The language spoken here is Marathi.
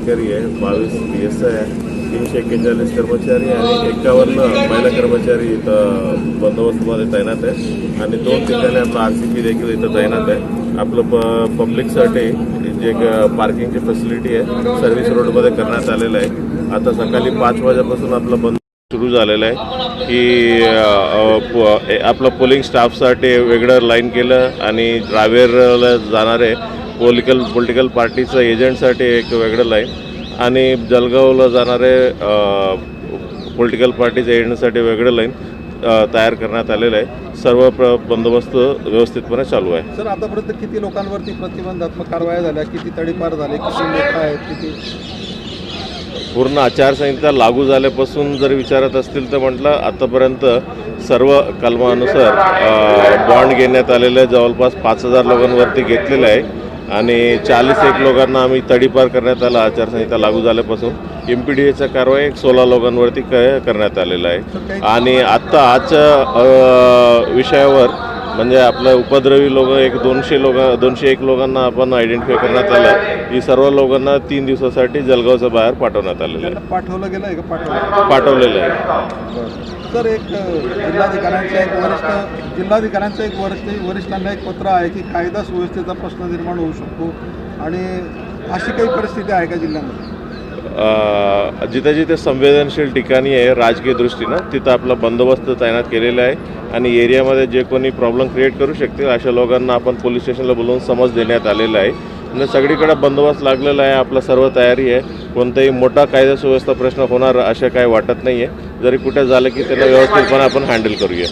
अधिकारी आहे, 22 PSI आहे, 341 कर्मचारी आणि 51 महिला कर्मचारी इथं बंदोबस्तमध्ये तैनात आहे आणि 2 ठिकाणी आपलं RCP देखील इथं तैनात आहे। आपलं पब्लिकसाठी जे पार्किंगची फॅसिलिटी आहे सर्व्हिस रोडमध्ये करण्यात आलेलं आहे। आता सकाळी 5 वाजेपासून आपलं बंद सुरू झालेलं आहे की आपलं पोलिंग स्टाफसाठी वेगळं लाईन केलं आणि रावेरला जाणारे पॉलिटिकल पार्टीचं एजंटसाठी एक वेगळं लाईन आणि जळगावला जाणारे पॉलिटिकल पार्टीच्या एजंटसाठी वेगळं लाईन तयार करण्यात आलेलं आहे। सर्व बंदोबस्त व्यवस्थितपणे चालू आहे। सर, आतापर्यंत किती लोकांवरती प्रतिबंधात्मक कारवाया झाल्या, किती तडीपार झाले, किती लोक आहेत, किती पूर्ण आचारसंहिता लागू झाल्यापासून जर विचारत असतील तर म्हटलं आतापर्यंत सर्व कलमानुसार बॉन्ड घेण्यात आलेले जवळपास 5000 लोकांवरती घेतलेलं आहे आणि 41 लोकांना आम्ही तडीपार करण्यात आला। आचारसंहिता लागू झाल्यापासून MPDAचा कारवाई 16 लोकांवरती करण्यात आलेला आहे आणि आजच्या विषयावर म्हणजे आपल्या उपद्रवी लोक 201 लोकांना आपण आयडेंटिफाय करण्यात आलं। ही सर्व लोकांना 3 दिवसासाठी जळगावच्या बाहेर पाठवण्यात आलेलं आहे। पाठवलं गेलं आहे का? पाठवलेलं आहे। सर, एक जिल्हाधिकाऱ्यांचं एक वरिष्ठांना एक पत्र आहे की कायदा सुव्यवस्थेचा प्रश्न निर्माण होऊ शकतो आणि अशी काही परिस्थिती आहे का जिल्ह्यामध्ये? जिथे जिथे संवेदनशील ठिकाणी आहे राजकीय दृष्टीनं तिथं आपला बंदोबस्त तैनात केलेला आहे आणि एरियामध्ये जे कोणी प्रॉब्लेम क्रिएट करू शकतील अशा लोकांना आपण पोलीस स्टेशनला बोलवून समज देण्यात आलेला आहे आणि सगळीकडे बंदोबस्त लागलेला आहे। आपला सर्व तयारी आहे, कोणताही मोठा कायदा सुव्यवस्था प्रश्न होणार अशा काही वाटत नाही आहे। जरी कुठे झालं की त्याला व्यवस्थितपणे आपण हँडल करूया।